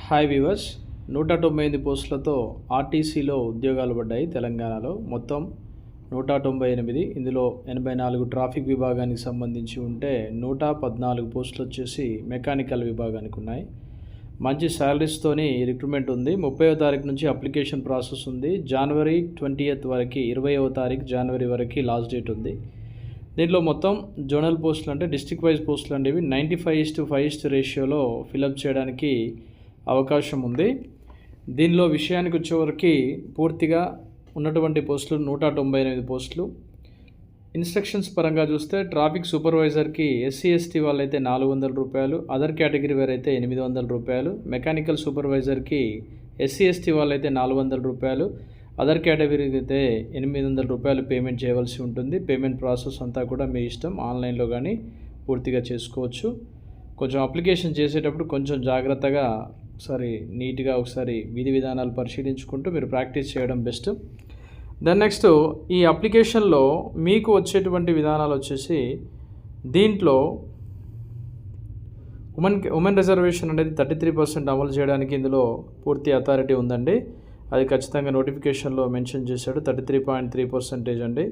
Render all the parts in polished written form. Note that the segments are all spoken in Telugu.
హాయ్ వ్యూవర్స్, 198 పోస్టులతో ఆర్టీసీలో ఉద్యోగాలు పడ్డాయి తెలంగాణలో. మొత్తం 198, ఇందులో 84 ట్రాఫిక్ విభాగానికి సంబంధించి ఉంటే 114 పోస్టులు వచ్చేసి మెకానికల్ విభాగానికి ఉన్నాయి. మంచి శాలరీస్తోని రిక్రూట్మెంట్ ఉంది. 30వ తారీఖు నుంచి అప్లికేషన్ ప్రాసెస్ ఉంది. జనవరి 20th వరకు, 20వ తారీఖు జనవరి వరకు లాస్ట్ డేట్ ఉంది. దీంట్లో మొత్తం జోనల్ పోస్టులు అంటే డిస్ట్రిక్ట్ వైజ్ పోస్టులు అంటే ఇవి 95:5 రేషియోలో ఫిలప్ చేయడానికి అవకాశం ఉంది. దీనిలో విషయానికి వచ్చేవరకు పూర్తిగా ఉన్నటువంటి పోస్టులు 198 పోస్టులు. ఇన్స్ట్రక్షన్స్ పరంగా చూస్తే ట్రాఫిక్ సూపర్వైజర్కి SC/ST వాళ్ళైతే ₹400, అదర్ కేటగిరీ వారు అయితే ₹800, మెకానికల్ సూపర్వైజర్కి SC/ST వాళ్ళైతే ₹400, అదర్ కేటగిరీకి అయితే ₹800 పేమెంట్ చేయవలసి ఉంటుంది. పేమెంట్ ప్రాసెస్ అంతా కూడా మీ ఇష్టం, ఆన్లైన్లో కానీ పూర్తిగా చేసుకోవచ్చు. కొంచెం అప్లికేషన్ చేసేటప్పుడు కొంచెం జాగ్రత్తగా నీట్గా ఒకసారి విధి విధానాలు పరిశీలించుకుంటూ మీరు ప్రాక్టీస్ చేయడం బెస్ట్. దెన్ నెక్స్ట్, ఈ అప్లికేషన్లో మీకు వచ్చేటువంటి విధానాలు వచ్చేసి దీంట్లో ఉమెన్ రిజర్వేషన్ అనేది 33% అమలు చేయడానికి ఇందులో పూర్తి అథారిటీ ఉందండి. అది ఖచ్చితంగా నోటిఫికేషన్లో మెన్షన్ చేశాడు, 33.3% అండి.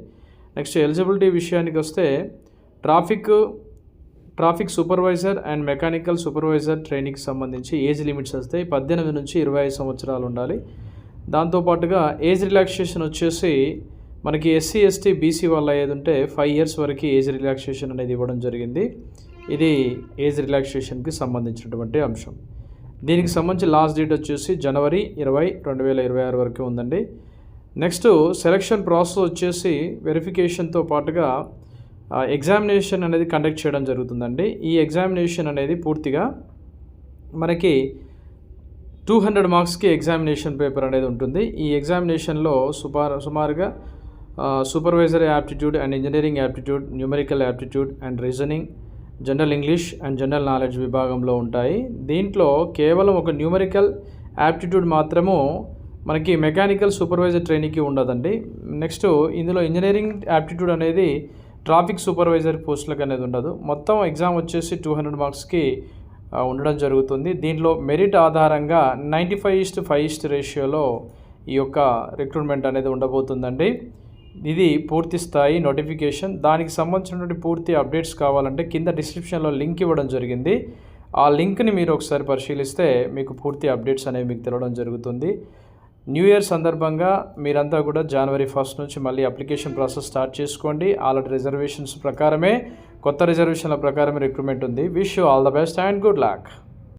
నెక్స్ట్, ఎలిజిబిలిటీ విషయానికి వస్తే traffic supervisor and mechanical supervisor ట్రైనింగ్కి సంబంధించి ఏజ్ లిమిట్స్ వస్తాయి. 18 నుంచి 25 సంవత్సరాలు ఉండాలి. దాంతోపాటుగా ఏజ్ రిలాక్సేషన్ వచ్చేసి మనకి SC/ST BC వాళ్ళ ఏది ఉంటే 5 years వరకు ఏజ్ రిలాక్సేషన్ అనేది ఇవ్వడం జరిగింది. ఇది ఏజ్ రిలాక్సేషన్కి సంబంధించినటువంటి అంశం. దీనికి సంబంధించి లాస్ట్ డేట్ వచ్చేసి జనవరి 20, 2026 వరకు ఉందండి. నెక్స్ట్, సెలక్షన్ ప్రాసెస్ వచ్చేసి వెరిఫికేషన్తో పాటుగా ఎగ్జామినేషన్ అనేది కండక్ట్ చేయడం జరుగుతుందండి. ఈ ఎగ్జామినేషన్ అనేది పూర్తిగా మనకి 200 మార్క్స్కి ఎగ్జామినేషన్ పేపర్ అనేది ఉంటుంది. ఈ ఎగ్జామినేషన్లో సుమారుగా supervisor aptitude and engineering aptitude, numerical aptitude and reasoning, general English and general knowledge విభాగంలో ఉంటాయి. దీంట్లో కేవలం ఒక న్యూమరికల్ యాప్టిట్యూడ్ మాత్రము మనకి మెకానికల్ సూపర్వైజర్ ట్రైనింగ్కి ఉండదండి. నెక్స్ట్, ఇందులో ఇంజనీరింగ్ యాప్టిట్యూడ్ అనేది ట్రాఫిక్ సూపర్వైజర్ పోస్టులకు అనేది ఉండదు. మొత్తం ఎగ్జామ్ వచ్చేసి 200 మార్క్స్కి ఉండడం జరుగుతుంది. దీంట్లో మెరిట్ ఆధారంగా 95:5 రేషియోలో ఈ యొక్క రిక్రూట్మెంట్ అనేది ఉండబోతుందండి. ఇది పూర్తి స్థాయి నోటిఫికేషన్. దానికి సంబంధించినటువంటి పూర్తి అప్డేట్స్ కావాలంటే కింద డిస్క్రిప్షన్లో లింక్ ఇవ్వడం జరిగింది. ఆ లింక్ని మీరు ఒకసారి పరిశీలిస్తే మీకు పూర్తి అప్డేట్స్ అనేవి మీకు తెలవడం జరుగుతుంది. న్యూ ఇయర్ సందర్భంగా మీరంతా కూడా జనవరి 1 నుంచి మళ్ళీ అప్లికేషన్ ప్రాసెస్ స్టార్ట్ చేసుకోండి. ఆల్రెడీ రిజర్వేషన్స్ ప్రకారమే, కొత్త రిజర్వేషన్ల ప్రకారమే రిక్రూట్మెంట్ ఉంది. Wish you all the best and good luck.